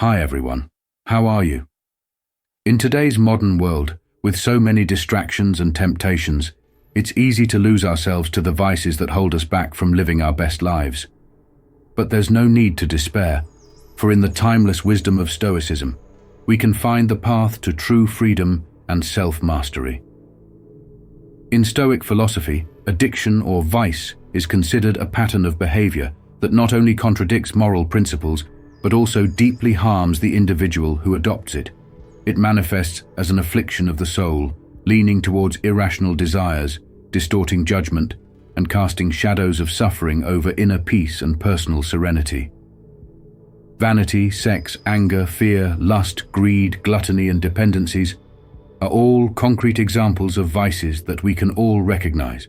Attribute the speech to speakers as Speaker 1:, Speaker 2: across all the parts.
Speaker 1: Hi everyone, how are you? In today's modern world, with so many distractions and temptations, it's easy to lose ourselves to the vices that hold us back from living our best lives. But there's no need to despair, for in the timeless wisdom of Stoicism, we can find the path to true freedom and self-mastery. In Stoic philosophy, addiction or vice is considered a pattern of behavior that not only contradicts moral principles, but also deeply harms the individual who adopts it. It manifests as an affliction of the soul, leaning towards irrational desires, distorting judgment, and casting shadows of suffering over inner peace and personal serenity. Vanity, sex, anger, fear, lust, greed, gluttony, and dependencies are all concrete examples of vices that we can all recognize.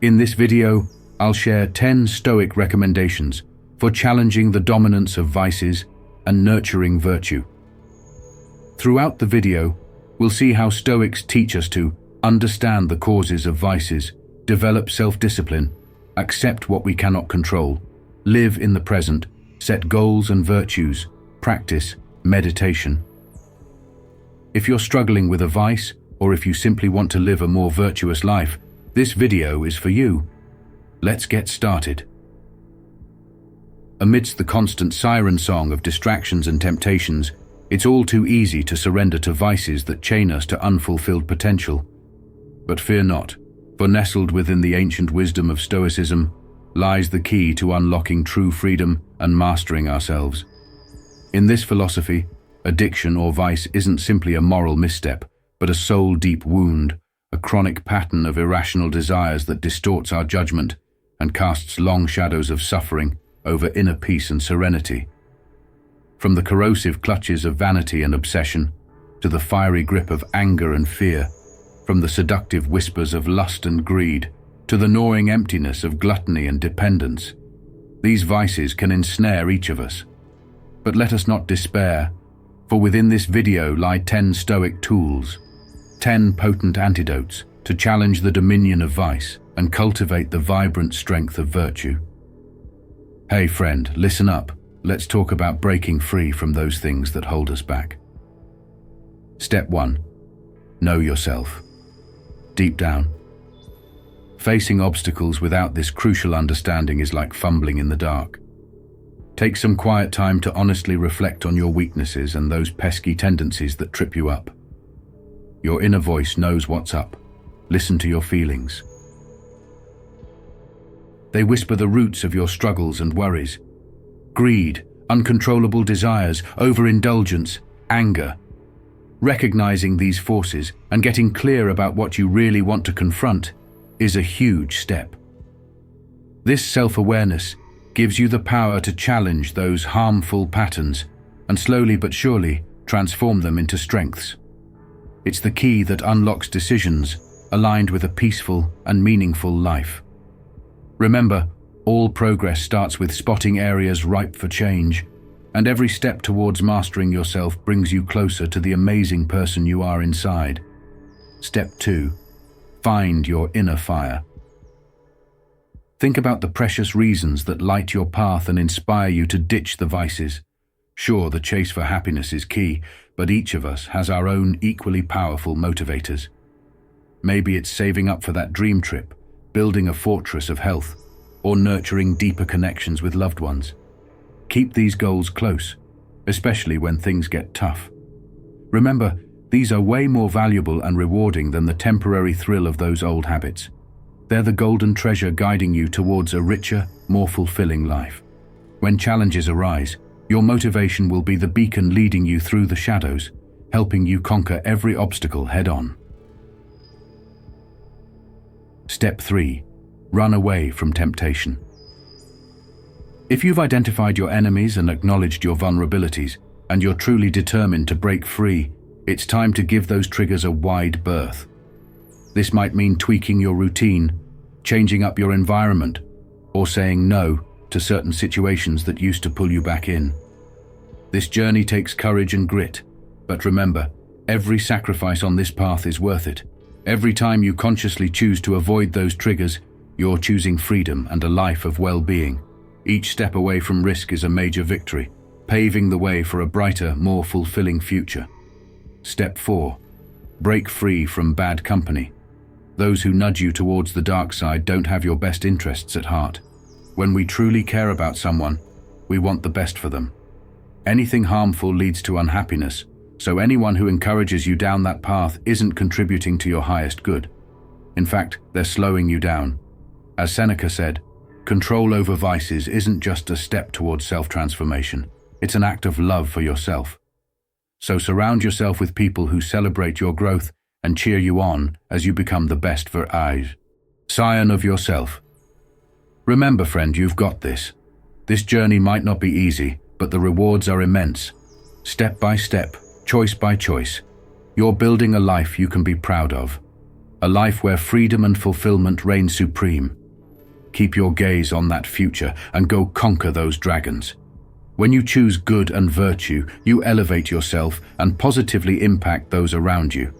Speaker 1: In this video, I'll share 10 Stoic recommendations for challenging the dominance of vices and nurturing virtue. Throughout the video, we'll see how Stoics teach us to understand the causes of vices, develop self-discipline, accept what we cannot control, live in the present, set goals and virtues, practice meditation. If you're struggling with a vice, or if you simply want to live a more virtuous life, this video is for you. Let's get started. Amidst the constant siren song of distractions and temptations, it's all too easy to surrender to vices that chain us to unfulfilled potential. But fear not, for nestled within the ancient wisdom of Stoicism lies the key to unlocking true freedom and mastering ourselves. In this philosophy, addiction or vice isn't simply a moral misstep, but a soul-deep wound, a chronic pattern of irrational desires that distorts our judgment and casts long shadows of suffering over inner peace and serenity. From the corrosive clutches of vanity and obsession, to the fiery grip of anger and fear, from the seductive whispers of lust and greed, to the gnawing emptiness of gluttony and dependence, these vices can ensnare each of us. But let us not despair, for within this video lie 10 Stoic tools, 10 potent antidotes to challenge the dominion of vice and cultivate the vibrant strength of virtue. Hey friend, listen up. Let's talk about breaking free from those things that hold us back. Step 1. Know yourself. Deep down, facing obstacles without this crucial understanding is like fumbling in the dark. Take some quiet time to honestly reflect on your weaknesses and those pesky tendencies that trip you up. Your inner voice knows what's up. Listen to your feelings. They whisper the roots of your struggles and worries. Greed, uncontrollable desires, overindulgence, anger. Recognizing these forces and getting clear about what you really want to confront is a huge step. This self-awareness gives you the power to challenge those harmful patterns and slowly but surely transform them into strengths. It's the key that unlocks decisions aligned with a peaceful and meaningful life. Remember, all progress starts with spotting areas ripe for change, and every step towards mastering yourself brings you closer to the amazing person you are inside. Step 2. Find your inner fire. Think about the precious reasons that light your path and inspire you to ditch the vices. Sure, the chase for happiness is key, but each of us has our own equally powerful motivators. Maybe it's saving up for that dream trip, building a fortress of health, or nurturing deeper connections with loved ones. Keep these goals close, especially when things get tough. Remember, these are way more valuable and rewarding than the temporary thrill of those old habits. They're the golden treasure guiding you towards a richer, more fulfilling life. When challenges arise, your motivation will be the beacon leading you through the shadows, helping you conquer every obstacle head-on. Step 3. Run away from temptation. If you've identified your enemies and acknowledged your vulnerabilities, and you're truly determined to break free, it's time to give those triggers a wide berth. This might mean tweaking your routine, changing up your environment, or saying no to certain situations that used to pull you back in. This journey takes courage and grit, but remember, every sacrifice on this path is worth it. Every time you consciously choose to avoid those triggers, you're choosing freedom and a life of well-being. Each step away from risk is a major victory, paving the way for a brighter, more fulfilling future. Step 4. Break free from bad company. Those who nudge you towards the dark side don't have your best interests at heart. When we truly care about someone, we want the best for them. Anything harmful leads to unhappiness, so anyone who encourages you down that path isn't contributing to your highest good. In fact, they're slowing you down. As Seneca said, control over vices isn't just a step towards self-transformation, it's an act of love for yourself. So surround yourself with people who celebrate your growth and cheer you on as you become the best scion of yourself. Remember, friend, you've got this. This journey might not be easy, but the rewards are immense. Step by step, choice by choice, you're building a life you can be proud of. A life where freedom and fulfillment reign supreme. Keep your gaze on that future and go conquer those dragons. When you choose good and virtue, you elevate yourself and positively impact those around you.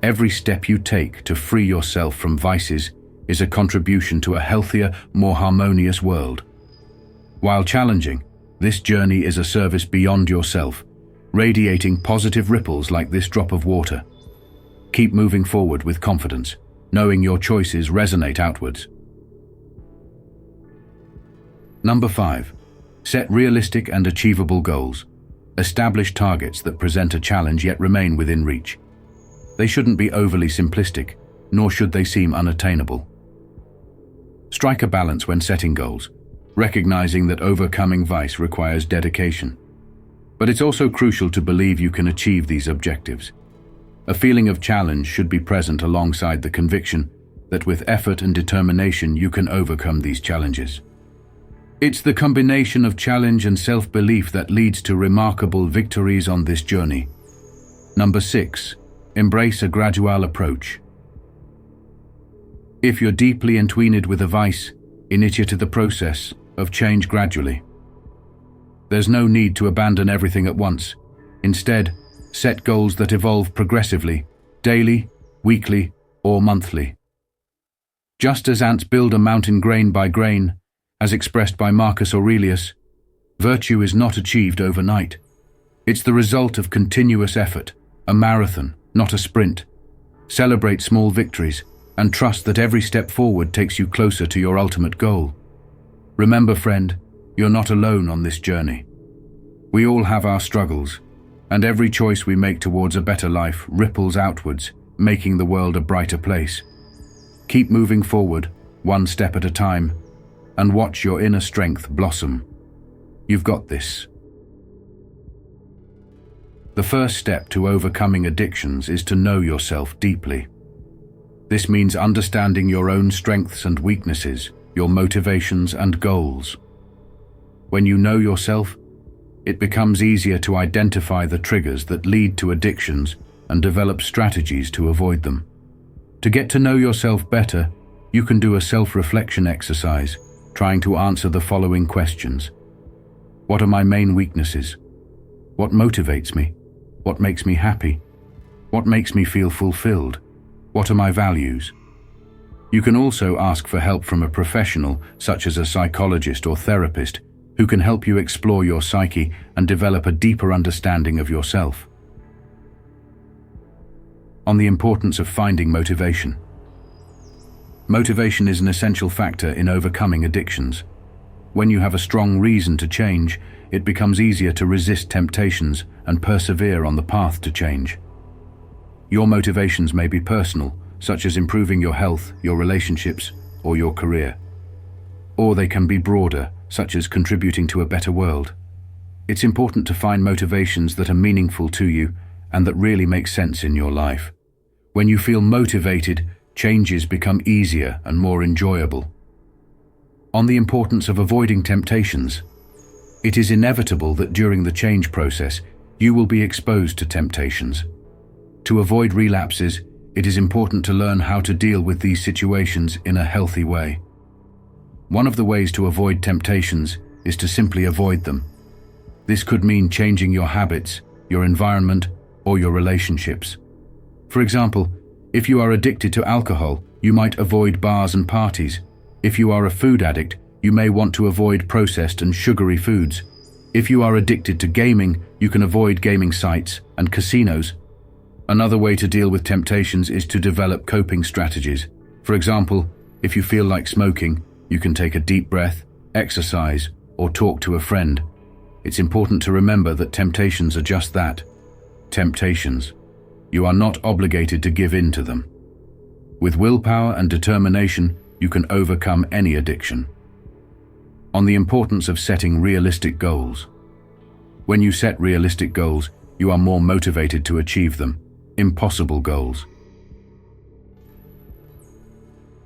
Speaker 1: Every step you take to free yourself from vices is a contribution to a healthier, more harmonious world. While challenging, this journey is a service beyond yourself, radiating positive ripples like this drop of water. Keep moving forward with confidence, knowing your choices resonate outwards. Number 5. Set realistic and achievable goals. Establish targets that present a challenge yet remain within reach. They shouldn't be overly simplistic, nor should they seem unattainable. Strike a balance when setting goals, recognizing that overcoming vice requires dedication. But it's also crucial to believe you can achieve these objectives. A feeling of challenge should be present alongside the conviction that with effort and determination you can overcome these challenges. It's the combination of challenge and self-belief that leads to remarkable victories on this journey. Number 6. Embrace a gradual approach. If you're deeply entwined with a vice, initiate the process of change gradually. There's no need to abandon everything at once. Instead, set goals that evolve progressively, daily, weekly, or monthly. Just as ants build a mountain grain by grain, as expressed by Marcus Aurelius, virtue is not achieved overnight. It's the result of continuous effort, a marathon, not a sprint. Celebrate small victories and trust that every step forward takes you closer to your ultimate goal. Remember, friend, you're not alone on this journey. We all have our struggles, and every choice we make towards a better life ripples outwards, making the world a brighter place. Keep moving forward, one step at a time, and watch your inner strength blossom. You've got this. The first step to overcoming addictions is to know yourself deeply. This means understanding your own strengths and weaknesses, your motivations and goals. When you know yourself, it becomes easier to identify the triggers that lead to addictions and develop strategies to avoid them. To get to know yourself better, you can do a self-reflection exercise, trying to answer the following questions. What are my main weaknesses? What motivates me? What makes me happy? What makes me feel fulfilled? What are my values? You can also ask for help from a professional, such as a psychologist or therapist, who can help you explore your psyche and develop a deeper understanding of yourself. On the importance of finding motivation. Motivation is an essential factor in overcoming addictions. When you have a strong reason to change, it becomes easier to resist temptations and persevere on the path to change. Your motivations may be personal, such as improving your health, your relationships, or your career. Or they can be broader, such as contributing to a better world. It's important to find motivations that are meaningful to you and that really make sense in your life. When you feel motivated, changes become easier and more enjoyable. On the importance of avoiding temptations. It is inevitable that during the change process, you will be exposed to temptations. To avoid relapses, it is important to learn how to deal with these situations in a healthy way. One of the ways to avoid temptations is to simply avoid them. This could mean changing your habits, your environment, or your relationships. For example, if you are addicted to alcohol, you might avoid bars and parties. If you are a food addict, you may want to avoid processed and sugary foods. If you are addicted to gaming, you can avoid gaming sites and casinos. Another way to deal with temptations is to develop coping strategies. For example, if you feel like smoking, you can take a deep breath, exercise, or talk to a friend. It's important to remember that temptations are just that, temptations. You are not obligated to give in to them. With willpower and determination, you can overcome any addiction. On the importance of setting realistic goals. When you set realistic goals, you are more motivated to achieve them. Impossible goals.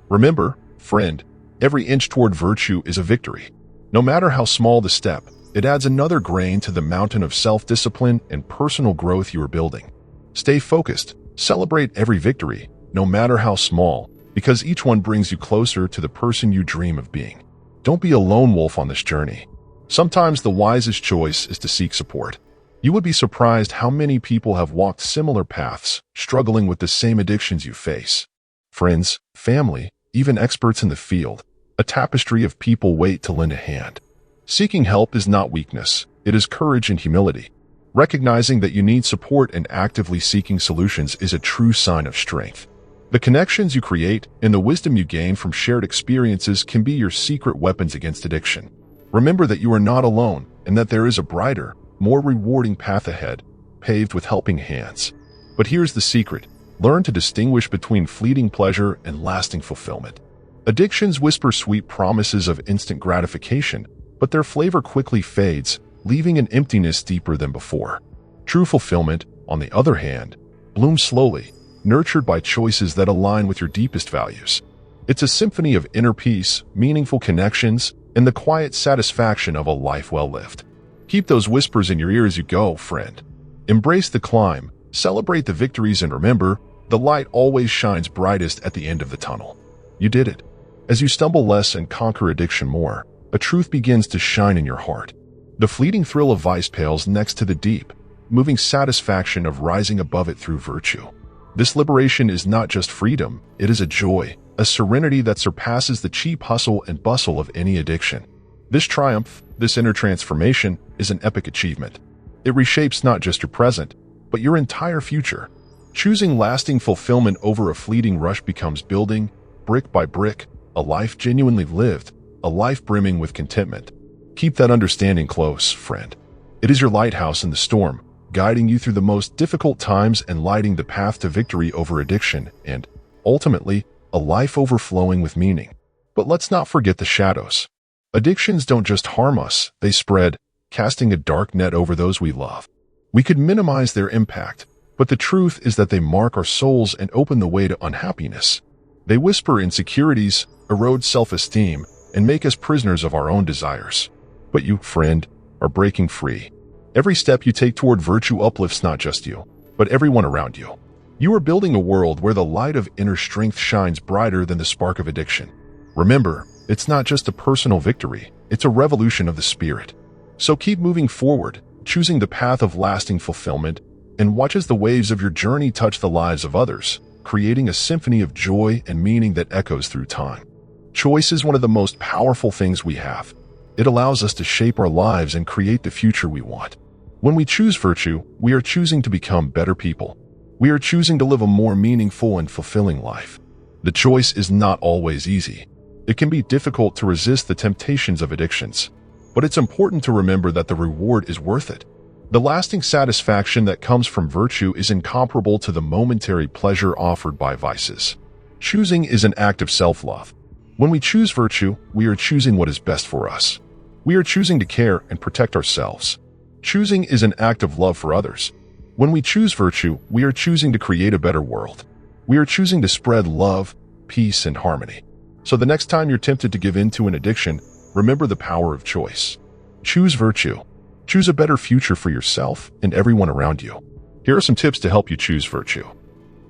Speaker 2: Remember, friend, every inch toward virtue is a victory. No matter how small the step, it adds another grain to the mountain of self-discipline and personal growth you are building. Stay focused, celebrate every victory, no matter how small, because each one brings you closer to the person you dream of being. Don't be a lone wolf on this journey. Sometimes the wisest choice is to seek support. You would be surprised how many people have walked similar paths, struggling with the same addictions you face. Friends, family, even experts in the field, a tapestry of people wait to lend a hand. Seeking help is not weakness, it is courage and humility. Recognizing that you need support and actively seeking solutions is a true sign of strength. The connections you create and the wisdom you gain from shared experiences can be your secret weapons against addiction. Remember that you are not alone and that there is a brighter, more rewarding path ahead, paved with helping hands. But here's the secret. Learn to distinguish between fleeting pleasure and lasting fulfillment. Addictions whisper sweet promises of instant gratification, but their flavor quickly fades, leaving an emptiness deeper than before. True fulfillment, on the other hand, blooms slowly, nurtured by choices that align with your deepest values. It's a symphony of inner peace, meaningful connections, and the quiet satisfaction of a life well lived. Keep those whispers in your ear as you go, friend. Embrace the climb, celebrate the victories, and remember, the light always shines brightest at the end of the tunnel. You did it. As you stumble less and conquer addiction more, a truth begins to shine in your heart. The fleeting thrill of vice pales next to the deep, moving satisfaction of rising above it through virtue. This liberation is not just freedom, it is a joy, a serenity that surpasses the cheap hustle and bustle of any addiction. This triumph, this inner transformation, is an epic achievement. It reshapes not just your present, but your entire future. Choosing lasting fulfillment over a fleeting rush becomes building, brick by brick, a life genuinely lived, a life brimming with contentment. Keep that understanding close, friend. It is your lighthouse in the storm, guiding you through the most difficult times and lighting the path to victory over addiction and, ultimately, a life overflowing with meaning. But let's not forget the shadows. Addictions don't just harm us, they spread, casting a dark net over those we love. We could minimize their impact, but the truth is that they mark our souls and open the way to unhappiness. They whisper insecurities, erode self-esteem, and make us prisoners of our own desires. But you, friend, are breaking free. Every step you take toward virtue uplifts not just you, but everyone around you. You are building a world where the light of inner strength shines brighter than the spark of addiction. Remember, it's not just a personal victory, it's a revolution of the spirit. So keep moving forward, choosing the path of lasting fulfillment, and watch as the waves of your journey touch the lives of others, creating a symphony of joy and meaning that echoes through time. Choice is one of the most powerful things we have. It allows us to shape our lives and create the future we want. When we choose virtue, we are choosing to become better people. We are choosing to live a more meaningful and fulfilling life. The choice is not always easy. It can be difficult to resist the temptations of addictions, but it's important to remember that the reward is worth it. The lasting satisfaction that comes from virtue is incomparable to the momentary pleasure offered by vices. Choosing is an act of self-love. When we choose virtue, we are choosing what is best for us. We are choosing to care and protect ourselves. Choosing is an act of love for others. When we choose virtue, we are choosing to create a better world. We are choosing to spread love, peace, and harmony. So the next time you're tempted to give in to an addiction, remember the power of choice. Choose virtue. Choose a better future for yourself and everyone around you. Here are some tips to help you choose virtue.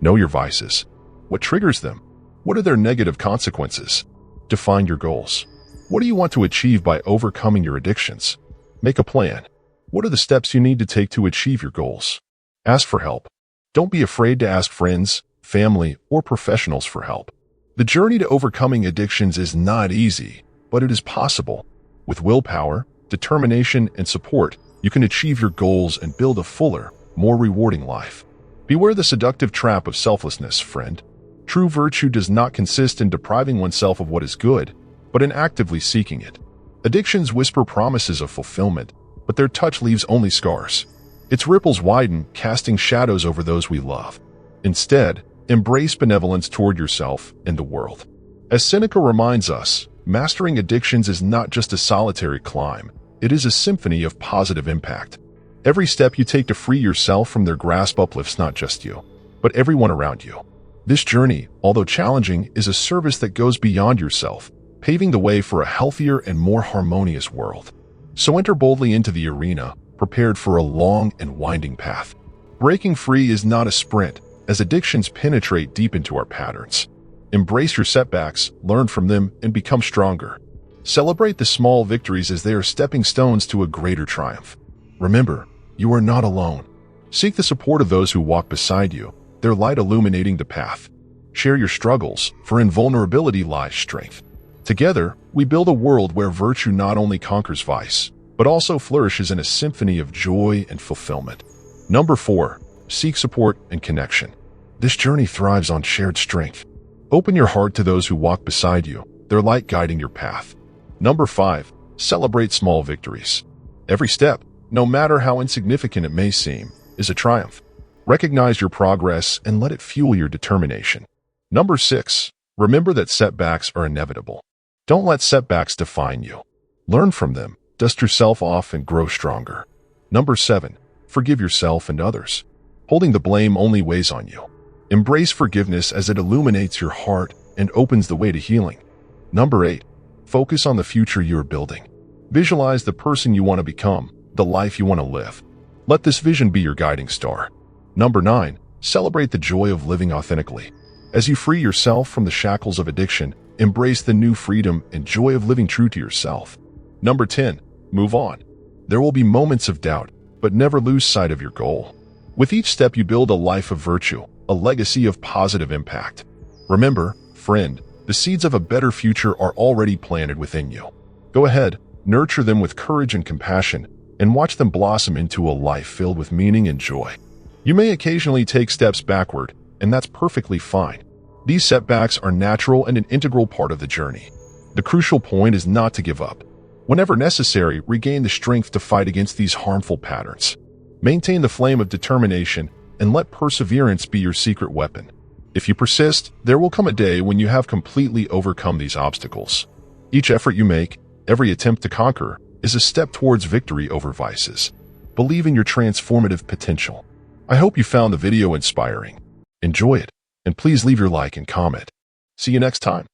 Speaker 2: Know your vices. What triggers them? What are their negative consequences? Define your goals. What do you want to achieve by overcoming your addictions? Make a plan. What are the steps you need to take to achieve your goals? Ask for help. Don't be afraid to ask friends, family, or professionals for help. The journey to overcoming addictions is not easy, but it is possible. With willpower, determination, and support, you can achieve your goals and build a fuller, more rewarding life. Beware the seductive trap of selflessness, friend. True virtue does not consist in depriving oneself of what is good, but in actively seeking it. Addictions whisper promises of fulfillment, but their touch leaves only scars. Its ripples widen, casting shadows over those we love. Instead, embrace benevolence toward yourself and the world. As Seneca reminds us, mastering addictions is not just a solitary climb, it is a symphony of positive impact. Every step you take to free yourself from their grasp uplifts not just you, but everyone around you. This journey, although challenging, is a service that goes beyond yourself, paving the way for a healthier and more harmonious world. So enter boldly into the arena, prepared for a long and winding path. Breaking free is not a sprint, as addictions penetrate deep into our patterns. Embrace your setbacks, learn from them, and become stronger. Celebrate the small victories as they are stepping stones to a greater triumph. Remember, you are not alone. Seek the support of those who walk beside you, their light illuminating the path. Share your struggles, for in vulnerability lies strength. Together, we build a world where virtue not only conquers vice, but also flourishes in a symphony of joy and fulfillment. Number 4. Seek support and connection. This journey thrives on shared strength. Open your heart to those who walk beside you, their light guiding your path. Number 5. Celebrate small victories. Every step, no matter how insignificant it may seem, is a triumph. Recognize your progress and let it fuel your determination. Number 6. Remember that setbacks are inevitable. Don't let setbacks define you. Learn from them, dust yourself off, and grow stronger. Number 7. Forgive yourself and others. Holding the blame only weighs on you. Embrace forgiveness as it illuminates your heart and opens the way to healing. Number 8. Focus on the future you are building. Visualize the person you want to become, the life you want to live. Let this vision be your guiding star. Number 9. Celebrate the joy of living authentically. As you free yourself from the shackles of addiction, embrace the new freedom and joy of living true to yourself. Number 10. Move on. There will be moments of doubt, but never lose sight of your goal. With each step you build a life of virtue, a legacy of positive impact. Remember, friend, the seeds of a better future are already planted within you. Go ahead, nurture them with courage and compassion, and watch them blossom into a life filled with meaning and joy. You may occasionally take steps backward, and that's perfectly fine. These setbacks are natural and an integral part of the journey. The crucial point is not to give up. Whenever necessary, regain the strength to fight against these harmful patterns. Maintain the flame of determination and let perseverance be your secret weapon. If you persist, there will come a day when you have completely overcome these obstacles. Each effort you make, every attempt to conquer, is a step towards victory over vices. Believe in your transformative potential. I hope you found the video inspiring. Enjoy it, and please leave your like and comment. See you next time.